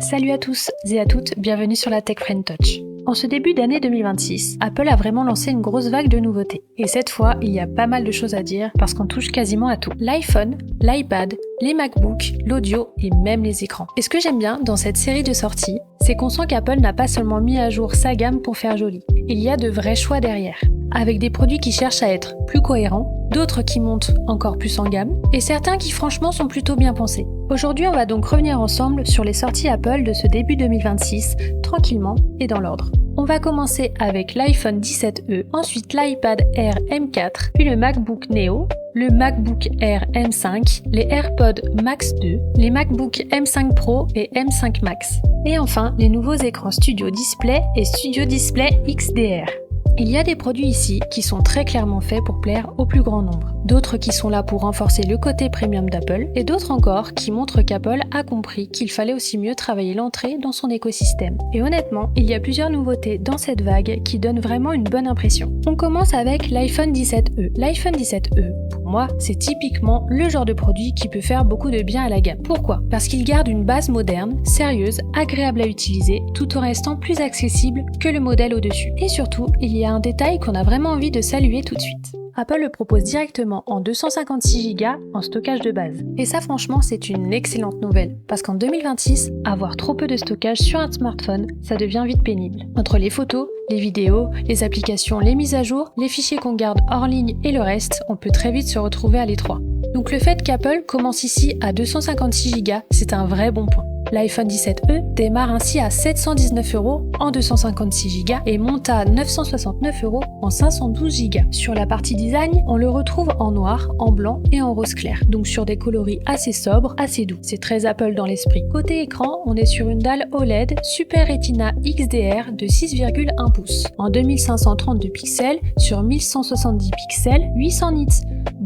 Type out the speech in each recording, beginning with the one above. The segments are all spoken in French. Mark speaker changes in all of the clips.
Speaker 1: Salut à tous et à toutes, bienvenue sur la Tech Friend Touch. En ce début d'année 2026, Apple a vraiment lancé une grosse vague de nouveautés. Et cette fois, il y a pas mal de choses à dire parce qu'on touche quasiment à tout. L'iPhone, l'iPad, les MacBooks, l'audio et même les écrans. Et ce que j'aime bien dans cette série de sorties, c'est qu'on sent qu'Apple n'a pas seulement mis à jour sa gamme pour faire joli. Il y a de vrais choix derrière. Avec des produits qui cherchent à être plus cohérents, d'autres qui montent encore plus en gamme, et certains qui franchement sont plutôt bien pensés. Aujourd'hui, on va donc revenir ensemble sur les sorties Apple de ce début 2026, tranquillement et dans l'ordre. On va commencer avec l'iPhone 17e, ensuite l'iPad Air M4, puis le MacBook Neo, le MacBook Air M5, les AirPods Max 2, les MacBook M5 Pro et M5 Max. Et enfin, les nouveaux écrans Studio Display et Studio Display XDR. Il y a des produits ici qui sont très clairement faits pour plaire au plus grand nombre, d'autres qui sont là pour renforcer le côté premium d'Apple, et d'autres encore qui montrent qu'Apple a compris qu'il fallait aussi mieux travailler l'entrée dans son écosystème. Et honnêtement, il y a plusieurs nouveautés dans cette vague qui donnent vraiment une bonne impression. On commence avec l'iPhone 17e. L'iPhone 17e, pour moi, c'est typiquement le genre de produit qui peut faire beaucoup de bien à la gamme. Pourquoi ? Parce qu'il garde une base moderne, sérieuse, agréable à utiliser, tout en restant plus accessible que le modèle au-dessus. Et surtout, il y a un détail qu'on a vraiment envie de saluer tout de suite. Apple le propose directement en 256 Go en stockage de base. Et ça franchement c'est une excellente nouvelle, parce qu'en 2026, avoir trop peu de stockage sur un smartphone, ça devient vite pénible. Entre les photos, les vidéos, les applications, les mises à jour, les fichiers qu'on garde hors ligne et le reste, on peut très vite se retrouver à l'étroit. Donc le fait qu'Apple commence ici à 256 Go, c'est un vrai bon point. L'iPhone 17e démarre ainsi à 719€ en 256 Go et monte à 969€ en 512 Go. Sur la partie design, on le retrouve en noir, en blanc et en rose clair, donc sur des coloris assez sobres, assez doux. C'est très Apple dans l'esprit. Côté écran, on est sur une dalle OLED Super Retina XDR de 6,1 pouces, en 2532 pixels sur 1170 pixels, 800 nits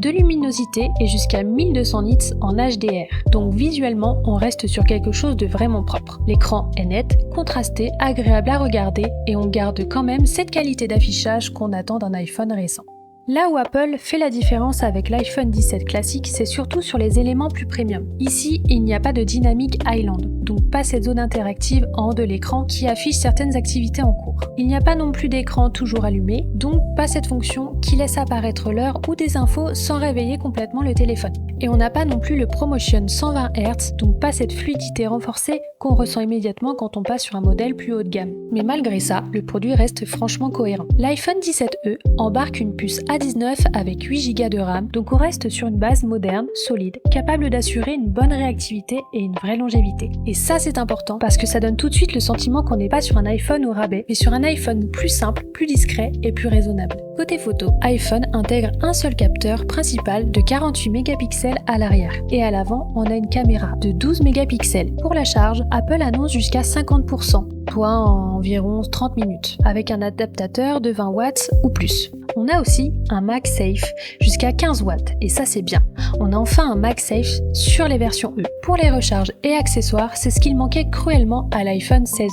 Speaker 1: de luminosité et jusqu'à 1200 nits en HDR. Donc visuellement, on reste sur quelque chose de vraiment propre. L'écran est net, contrasté, agréable à regarder et on garde quand même cette qualité d'affichage qu'on attend d'un iPhone récent. Là où Apple fait la différence avec l'iPhone 17 classique, c'est surtout sur les éléments plus premium. Ici, il n'y a pas de Dynamic Island, donc pas cette zone interactive en haut de l'écran qui affiche certaines activités en cours. Il n'y a pas non plus d'écran toujours allumé, donc pas cette fonction qui laisse apparaître l'heure ou des infos sans réveiller complètement le téléphone. Et on n'a pas non plus le ProMotion 120 Hz, donc pas cette fluidité renforcée qu'on ressent immédiatement quand on passe sur un modèle plus haut de gamme. Mais malgré ça, le produit reste franchement cohérent. L'iPhone 17e embarque une puce A19 avec 8 Go de RAM, donc on reste sur une base moderne, solide, capable d'assurer une bonne réactivité et une vraie longévité. Et ça c'est important parce que ça donne tout de suite le sentiment qu'on n'est pas sur un iPhone au rabais, mais sur un iPhone plus simple, plus discret et plus raisonnable. Côté photo, iPhone intègre un seul capteur principal de 48 mégapixels à l'arrière. Et à l'avant, on a une caméra de 12 mégapixels. Pour la charge, Apple annonce jusqu'à 50%, soit en environ 30 minutes, avec un adaptateur de 20 watts ou plus. On a aussi un MagSafe jusqu'à 15 watts, et ça c'est bien. On a enfin un MagSafe sur les versions E. Pour les recharges et accessoires, c'est ce qu'il manquait cruellement à l'iPhone 16e.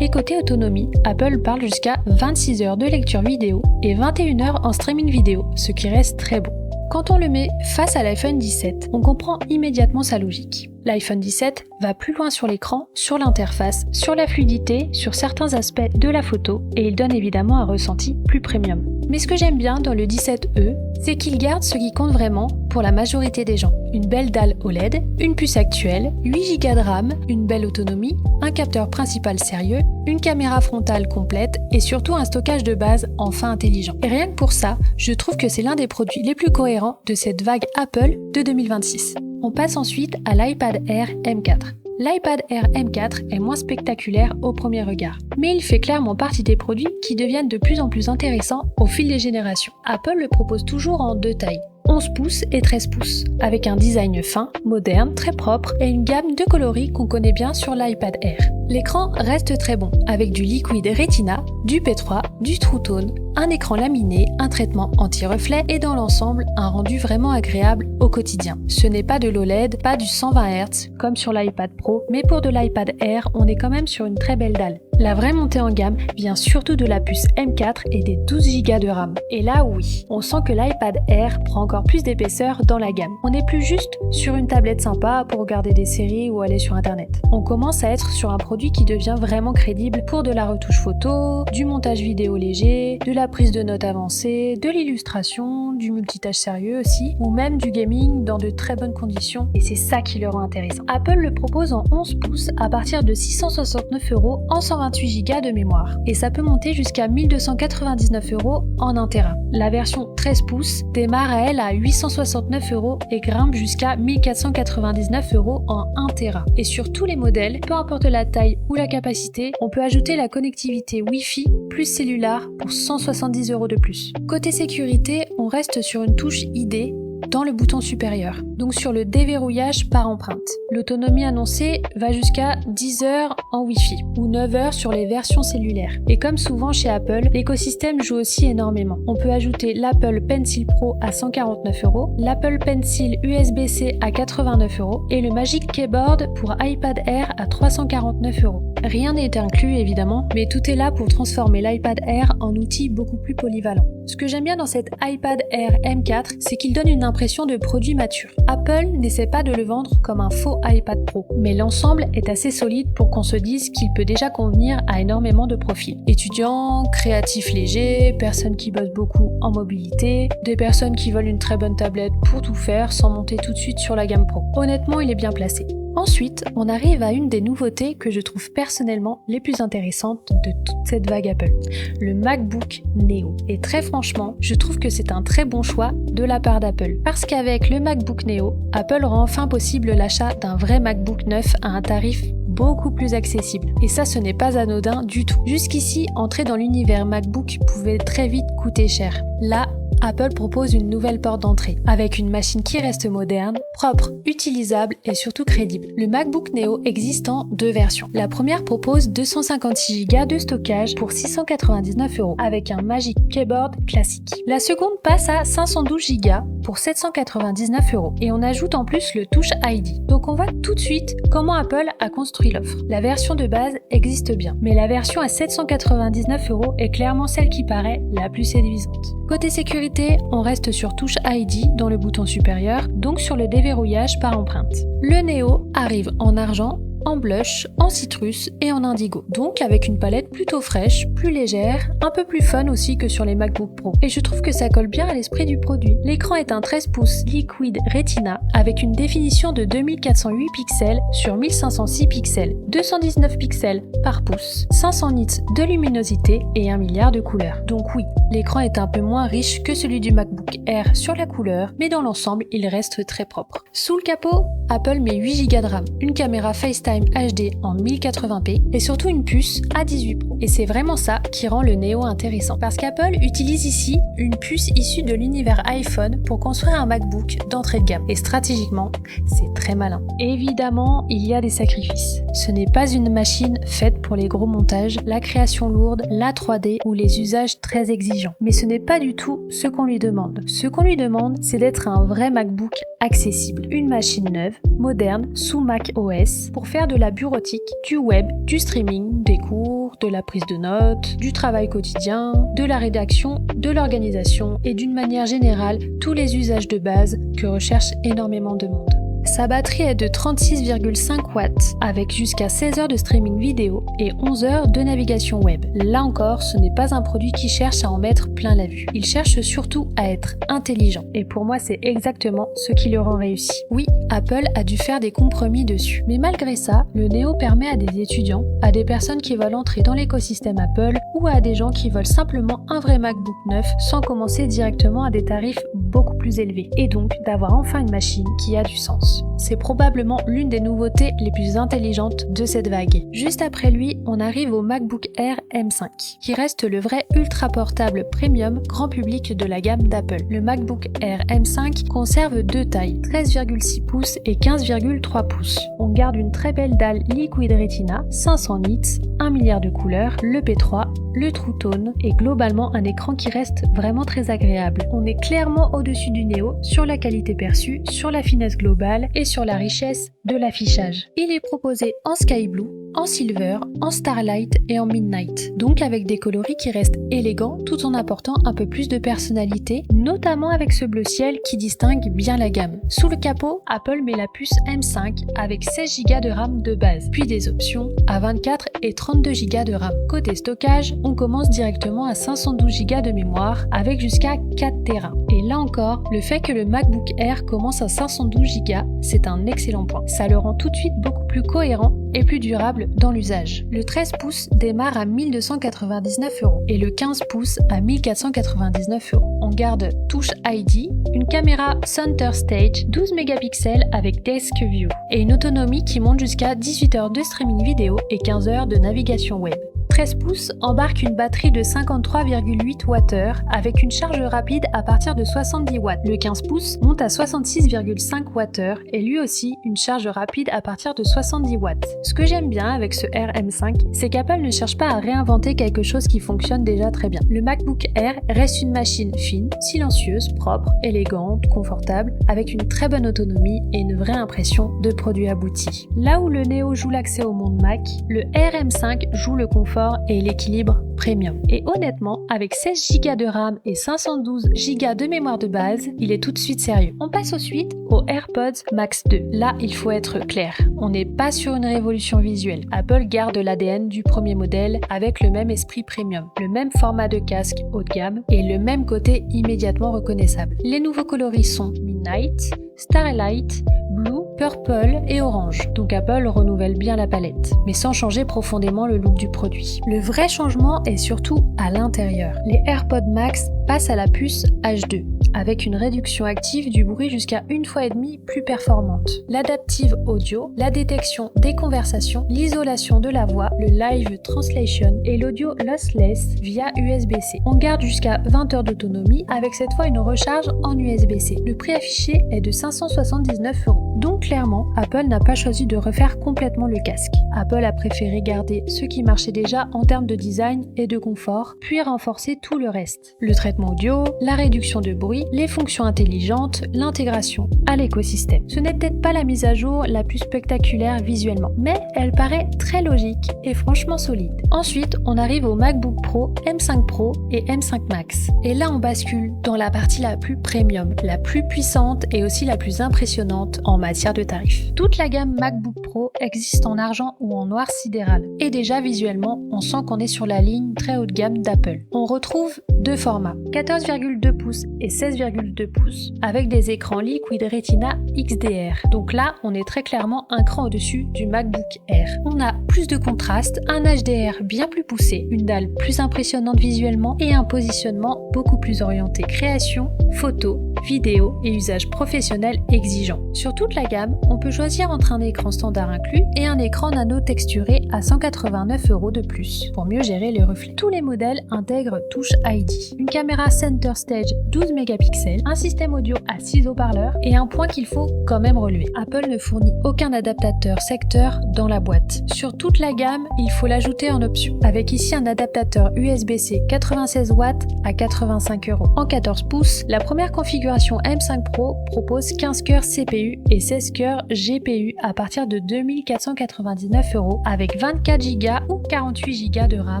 Speaker 1: Et côté autonomie, Apple parle jusqu'à 26 heures de lecture vidéo et 21 heures en streaming vidéo, ce qui reste très bon. Quand on le met face à l'iPhone 17, on comprend immédiatement sa logique. L'iPhone 17 va plus loin sur l'écran, sur l'interface, sur la fluidité, sur certains aspects de la photo et il donne évidemment un ressenti plus premium. Mais ce que j'aime bien dans le 17e, c'est qu'il garde ce qui compte vraiment pour la majorité des gens. Une belle dalle OLED, une puce actuelle, 8 Go de RAM, une belle autonomie, un capteur principal sérieux, une caméra frontale complète et surtout un stockage de base enfin intelligent. Et rien que pour ça, je trouve que c'est l'un des produits les plus cohérents de cette vague Apple de 2026. On passe ensuite à l'iPad Air M4. L'iPad Air M4 est moins spectaculaire au premier regard, mais il fait clairement partie des produits qui deviennent de plus en plus intéressants au fil des générations. Apple le propose toujours en deux tailles, 11 pouces et 13 pouces, avec un design fin, moderne, très propre et une gamme de coloris qu'on connaît bien sur l'iPad Air. L'écran reste très bon, avec du Liquid Retina, du P3, du True Tone, un écran laminé, un traitement anti-reflet et dans l'ensemble, un rendu vraiment agréable au quotidien. Ce n'est pas de l'OLED, pas du 120 Hz comme sur l'iPad Pro, mais pour de l'iPad Air, on est quand même sur une très belle dalle. La vraie montée en gamme vient surtout de la puce M4 et des 12 Go de RAM. Et là oui, on sent que l'iPad Air prend encore plus d'épaisseur dans la gamme. On n'est plus juste sur une tablette sympa pour regarder des séries ou aller sur internet. On commence à être sur un produit qui devient vraiment crédible pour de la retouche photo, du montage vidéo léger, de la prise de notes avancée, de l'illustration, du multitâche sérieux aussi, ou même du gaming dans de très bonnes conditions, et c'est ça qui le rend intéressant. Apple le propose en 11 pouces à partir de 669 € en 128 Go de mémoire, et ça peut monter jusqu'à 1299 € en 1 Tera. La version 13 pouces démarre à elle à 869 € et grimpe jusqu'à 1499 € en 1 Tera. Et sur tous les modèles, peu importe la taille ou la capacité, on peut ajouter la connectivité Wi-Fi plus cellulaire pour 170 € de plus. Côté sécurité, on reste sur une touche ID dans le bouton supérieur, donc sur le déverrouillage par empreinte. L'autonomie annoncée va jusqu'à 10 heures en Wi-Fi ou 9 heures sur les versions cellulaires. Et comme souvent chez Apple, l'écosystème joue aussi énormément. On peut ajouter l'Apple Pencil Pro à 149 €, l'Apple Pencil USB-C à 89 € et le Magic Keyboard pour iPad Air à 349 €. Rien n'est inclus évidemment, mais tout est là pour transformer l'iPad Air en outil beaucoup plus polyvalent. Ce que j'aime bien dans cet iPad Air M4, c'est qu'il donne une impression de produit mature. Apple n'essaie pas de le vendre comme un faux iPad Pro, mais l'ensemble est assez solide pour qu'on se dise qu'il peut déjà convenir à énormément de profils. Étudiants, créatifs légers, personnes qui bossent beaucoup en mobilité, des personnes qui veulent une très bonne tablette pour tout faire sans monter tout de suite sur la gamme Pro. Honnêtement, il est bien placé. Ensuite, on arrive à une des nouveautés que je trouve personnellement les plus intéressantes de toute cette vague Apple, le MacBook Neo. Et très franchement, je trouve que c'est un très bon choix de la part d'Apple. Parce qu'avec le MacBook Neo, Apple rend enfin possible l'achat d'un vrai MacBook neuf à un tarif beaucoup plus accessible. Et ça, ce n'est pas anodin du tout. Jusqu'ici, entrer dans l'univers MacBook pouvait très vite coûter cher. Là, Apple propose une nouvelle porte d'entrée, avec une machine qui reste moderne, propre, utilisable et surtout crédible. Le MacBook Neo existe en deux versions. La première propose 256 Go de stockage pour 699 € avec un Magic Keyboard classique. La seconde passe à 512 Go pour 799 € et on ajoute en plus le Touch ID. Donc on voit tout de suite comment Apple a construit l'offre. La version de base existe bien, mais la version à 799 € est clairement celle qui paraît la plus séduisante. Côté sécurité, on reste sur Touch ID dans le bouton supérieur, donc sur le déverrouillage par empreinte. Le Neo arrive en argent, en blush, en citrus et en indigo. Donc avec une palette plutôt fraîche, plus légère, un peu plus fun aussi que sur les MacBook Pro. Et je trouve que ça colle bien à l'esprit du produit. L'écran est un 13 pouces Liquid Retina avec une définition de 2408 pixels sur 1506 pixels, 219 pixels par pouce, 500 nits de luminosité et 1 milliard de couleurs. Donc oui, l'écran est un peu moins riche que celui du MacBook Air sur la couleur, mais dans l'ensemble, il reste très propre. Sous le capot, Apple met 8 Go de RAM, une caméra FaceTime HD en 1080p et surtout une puce A18 Pro. Et c'est vraiment ça qui rend le Neo intéressant. Parce qu'Apple utilise ici une puce issue de l'univers iPhone pour construire un MacBook d'entrée de gamme. Et stratégiquement, c'est très malin. Évidemment, il y a des sacrifices. Ce n'est pas une machine faite pour les gros montages, la création lourde, la 3D ou les usages très exigeants. Mais ce n'est pas du tout ce qu'on lui demande. Ce qu'on lui demande, c'est d'être un vrai MacBook accessible. Une machine neuve, moderne, sous Mac OS, pour faire de la bureautique, du web, du streaming, des cours, de la prise de notes, du travail quotidien, de la rédaction, de l'organisation et d'une manière générale, tous les usages de base que recherche énormément de monde. Sa batterie est de 36,5 watts avec jusqu'à 16 heures de streaming vidéo et 11 heures de navigation web. Là encore, ce n'est pas un produit qui cherche à en mettre plein la vue. Il cherche surtout à être intelligent. Et pour moi, c'est exactement ce qui le rend réussi. Oui, Apple a dû faire des compromis dessus. Mais malgré ça, le Neo permet à des étudiants, à des personnes qui veulent entrer dans l'écosystème Apple ou à des gens qui veulent simplement un vrai MacBook neuf sans commencer directement à des tarifs beaucoup plus élevés. Et donc d'avoir enfin une machine qui a du sens. C'est probablement l'une des nouveautés les plus intelligentes de cette vague. Juste après lui, on arrive au MacBook Air M5, qui reste le vrai ultra portable premium grand public de la gamme d'Apple. Le MacBook Air M5 conserve deux tailles, 13,6 pouces et 15,3 pouces. On garde une très belle dalle Liquid Retina, 500 nits, 1 milliard de couleurs, le P3, le True Tone et globalement un écran qui reste vraiment très agréable. On est clairement au-dessus du Neo sur la qualité perçue, sur la finesse globale et sur la richesse de l'affichage. Il est proposé en Sky Blue, en silver, en starlight et en midnight. Donc avec des coloris qui restent élégants tout en apportant un peu plus de personnalité, notamment avec ce bleu ciel qui distingue bien la gamme. Sous le capot, Apple met la puce M5 avec 16 Go de RAM de base, puis des options à 24 et 32 Go de RAM. Côté stockage, on commence directement à 512 Go de mémoire avec jusqu'à 4 Tera. Et là encore, le fait que le MacBook Air commence à 512 Go, c'est un excellent point. Ça le rend tout de suite beaucoup plus cohérent et plus durable dans l'usage. Le 13 pouces démarre à 1299 € et le 15 pouces à 1499 €. On garde touche ID, une caméra Center Stage 12 mégapixels avec Desk View et une autonomie qui monte jusqu'à 18 heures de streaming vidéo et 15 heures de navigation web. 13 pouces embarque une batterie de 53,8 Wh avec une charge rapide à partir de 70 watts. Le 15 pouces monte à 66,5 Wh et lui aussi une charge rapide à partir de 70 watts. Ce que j'aime bien avec ce Air M5, c'est qu'Apple ne cherche pas à réinventer quelque chose qui fonctionne déjà très bien. Le MacBook Air reste une machine fine, silencieuse, propre, élégante, confortable, avec une très bonne autonomie et une vraie impression de produit abouti. Là où le Neo joue l'accès au monde Mac, le Air M5 joue le confort et l'équilibre premium. Et honnêtement, avec 16 Go de RAM et 512 Go de mémoire de base, il est tout de suite sérieux. On passe ensuite aux AirPods Max 2. Là, il faut être clair. On n'est pas sur une révolution visuelle. Apple garde l'ADN du premier modèle avec le même esprit premium, le même format de casque haut de gamme et le même côté immédiatement reconnaissable. Les nouveaux coloris sont Midnight, Starlight, Blue, Purple et Orange. Donc Apple renouvelle bien la palette, mais sans changer profondément le look du produit. Le vrai changement est surtout à l'intérieur. Les AirPods Max passent à la puce H2, avec une réduction active du bruit jusqu'à 1,5 fois plus performante. L'adaptive audio, la détection des conversations, l'isolation de la voix, le live translation et l'audio lossless via USB-C. On garde jusqu'à 20 heures d'autonomie avec cette fois une recharge en USB-C. Le prix affiché est de 579 €. Donc clairement, Apple n'a pas choisi de refaire complètement le casque. Apple a préféré garder ce qui marchait déjà en termes de design et de confort, puis renforcer tout le reste. Le traitement audio, la réduction de bruit, les fonctions intelligentes, l'intégration à l'écosystème. Ce n'est peut-être pas la mise à jour la plus spectaculaire visuellement, mais elle paraît très logique et franchement solide. Ensuite, on arrive au MacBook Pro, M5 Pro et M5 Max. Et là, on bascule dans la partie la plus premium, la plus puissante et aussi la plus impressionnante en matière de tarifs. Toute la gamme MacBook Pro existe en argent ou en noir sidéral. Et déjà visuellement, on sent qu'on est sur la ligne très haut de gamme d'Apple. On retrouve deux formats, 14,2 pouces et 16,2 pouces, avec des écrans Liquid Retina XDR. Donc là, on est très clairement un cran au-dessus du MacBook Air. On a plus de contraste, un HDR bien plus poussé, une dalle plus impressionnante visuellement et un positionnement beaucoup plus orienté création, photo, vidéo et usage professionnel exigeant. Sur toute la gamme, on peut choisir entre un écran standard inclus et un écran nano texturé à 189 € de plus pour mieux gérer les reflets. Tous les modèles intègrent touche ID, une caméra Center Stage 12 mégapixels, un système audio à 6 haut-parleurs et un point qu'il faut quand même relever. Apple ne fournit aucun adaptateur secteur dans la boîte. Sur toute la gamme, il faut l'ajouter en option, avec ici un adaptateur USB-C 96 watts à 85 €. En 14 pouces, la première configuration M5 Pro propose 15 cœurs CPU et 16 cœurs GPU à partir de 2499 € avec 24 Go ou 48 Go de RAM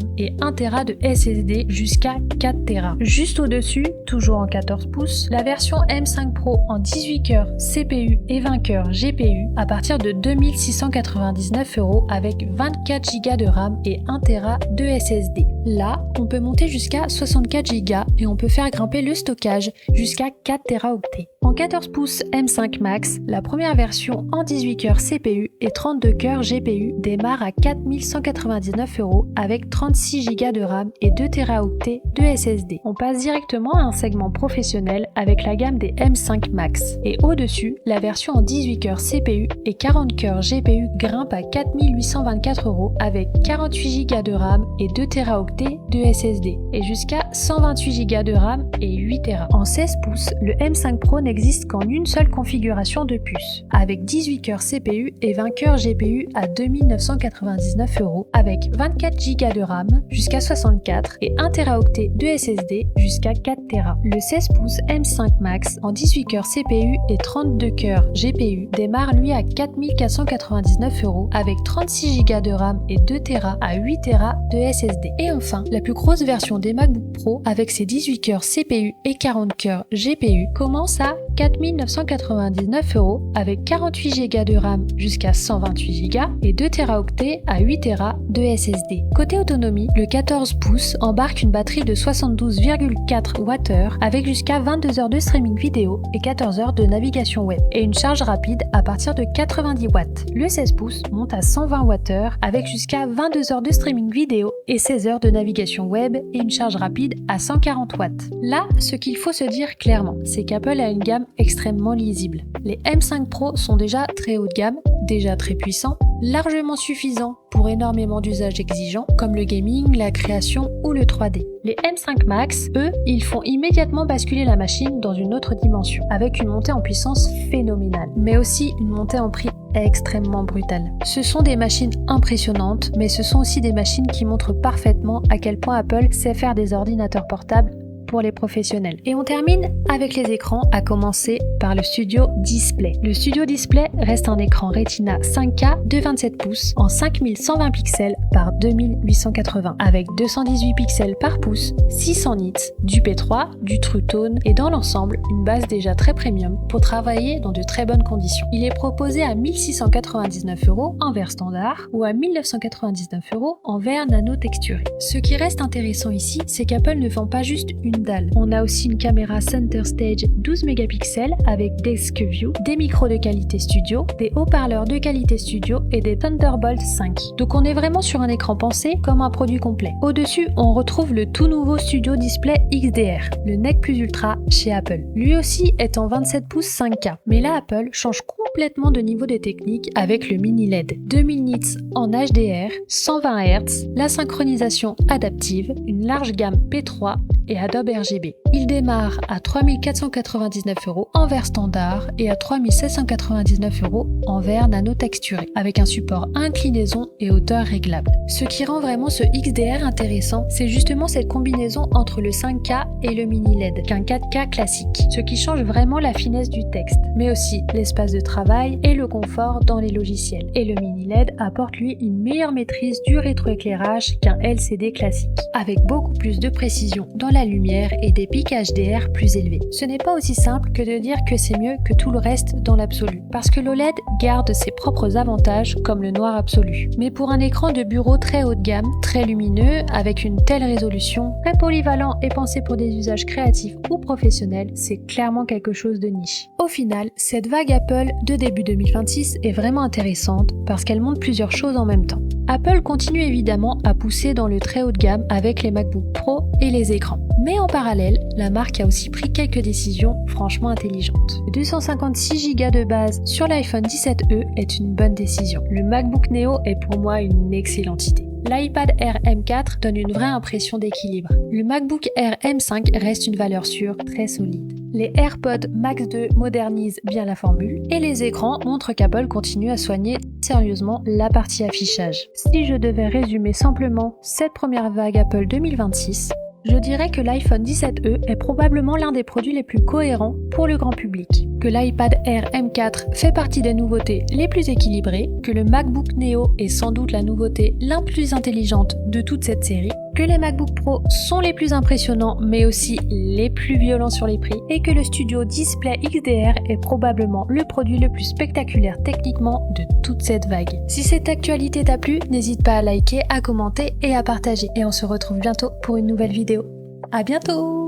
Speaker 1: et 1 Tera de SSD jusqu'à 4 Tera. Juste au-dessus, toujours en 14 pouces, la version M5 Pro en 18 cœurs CPU et 20 cœurs GPU à partir de 2699 € avec 24 Go de RAM et 1 Tera de SSD. Là, on peut monter jusqu'à 64 Go et on peut faire grimper le stockage jusqu'à 4 Teraoctets. En 14 pouces M5 Max, la première version en 18 cœurs CPU et 32 cœurs GPU démarre à 4199 € avec 36 Go de RAM et 2 Teraoctets de SSD. On passe directement à un segment professionnel avec la gamme des M5 Max. Et au-dessus, la version en 18 cœurs CPU et 40 cœurs GPU grimpe à 4824 € avec 48 Go de RAM et 2 Teraoctets de SSD et jusqu'à 128 Go de RAM et 8 Tera. En 16 pouces, le M5 Pro n'existe qu'en une seule configuration de puce, avec 18 cœurs CPU et 20 cœurs GPU à 2000 999 € avec 24 Go de RAM jusqu'à 64 et 1 Teraoctet de SSD jusqu'à 4 Tera. Le 16 pouces M5 Max en 18 cœurs CPU et 32 cœurs GPU démarre lui à 4 499 € avec 36 Go de RAM et 2 Tera à 8 Tera de SSD. Et enfin, la plus grosse version des MacBook Pro avec ses 18 cœurs CPU et 40 cœurs GPU commence à 4 999 € avec 48 Go de RAM jusqu'à 128 Go et 2 Teraoctets à 8 Tera de SSD. Côté autonomie, le 14 pouces embarque une batterie de 72,4 Wh avec jusqu'à 22 heures de streaming vidéo et 14 heures de navigation web et une charge rapide à partir de 90 watts. Le 16 pouces monte à 120 Wh avec jusqu'à 22 heures de streaming vidéo et 16 heures de navigation web et une charge rapide à 140 watts. Là, ce qu'il faut se dire clairement, c'est qu'Apple a une gamme extrêmement lisible. Les M5 Pro sont déjà très haut de gamme, déjà très puissants, largement suffisants pour énormément d'usages exigeants comme le gaming, la création ou le 3D. Les M5 Max, eux, ils font immédiatement basculer la machine dans une autre dimension, avec une montée en puissance phénoménale, mais aussi une montée en prix extrêmement brutale. Ce sont des machines impressionnantes, mais ce sont aussi des machines qui montrent parfaitement à quel point Apple sait faire des ordinateurs portables pour les professionnels. Et on termine avec les écrans, à commencer par le Studio Display. Le Studio Display reste un écran Retina 5K de 27 pouces en 5120 pixels par 2880 avec 218 pixels par pouce, 600 nits, du P3, du True Tone et dans l'ensemble une base déjà très premium pour travailler dans de très bonnes conditions. Il est proposé à 1699 € en verre standard ou à 1999 € en verre nano texturé. Ce qui reste intéressant ici, c'est qu'Apple ne vend pas juste une dalle. On a aussi une caméra Center Stage 12 mégapixels avec Desk View, des micros de qualité studio, des haut-parleurs de qualité studio et des Thunderbolt 5. Donc on est vraiment sur un écran pensé comme un produit complet. Au-dessus, on retrouve le tout nouveau Studio Display XDR, le NEC Plus Ultra chez Apple. Lui aussi est en 27 pouces 5K. Mais là, Apple change complètement de niveau des techniques avec le mini LED. 2000 nits en HDR, 120 Hz, la synchronisation adaptive, une large gamme P3 et Adobe RGB. Il démarre à 3499 € en verre standard et à 3799 € en verre nano texturé, avec un support inclinaison et hauteur réglable. Ce qui rend vraiment ce XDR intéressant, c'est justement cette combinaison entre le 5K et le mini LED, qu'un 4K classique, ce qui change vraiment la finesse du texte, mais aussi l'espace de travail et le confort dans les logiciels. Et le mini LED apporte lui une meilleure maîtrise du rétroéclairage qu'un LCD classique, avec beaucoup plus de précision dans la lumière et des pics HDR plus élevés. Ce n'est pas aussi simple que de dire que c'est mieux que tout le reste dans l'absolu, parce que l'OLED garde ses propres avantages comme le noir absolu. Mais pour un écran de bureau très haut de gamme, très lumineux, avec une telle résolution, très polyvalent et pensé pour des usages créatifs ou professionnels, c'est clairement quelque chose de niche. Au final, cette vague Apple de début 2026 est vraiment intéressante parce qu'elle montre plusieurs choses en même temps. Apple continue évidemment à pousser dans le très haut de gamme avec les MacBook Pro et les écrans. Mais en parallèle, la marque a aussi pris quelques décisions franchement intelligentes. Le 256 Go de base sur l'iPhone 17e est une bonne décision. Le MacBook Neo est pour moi une excellente idée. L'iPad Air M4 donne une vraie impression d'équilibre. Le MacBook Air M5 reste une valeur sûre très solide. Les AirPods Max 2 modernisent bien la formule et les écrans montrent qu'Apple continue à soigner sérieusement la partie affichage. Si je devais résumer simplement cette première vague Apple 2026, je dirais que l'iPhone 17e est probablement l'un des produits les plus cohérents pour le grand public, que l'iPad Air M4 fait partie des nouveautés les plus équilibrées, que le MacBook Neo est sans doute la nouveauté la plus intelligente de toute cette série, que les MacBook Pro sont les plus impressionnants mais aussi les plus violents sur les prix et que le Studio Display XDR est probablement le produit le plus spectaculaire techniquement de toute cette vague. Si cette actualité t'a plu, n'hésite pas à liker, à commenter et à partager. Et on se retrouve bientôt pour une nouvelle vidéo. À bientôt!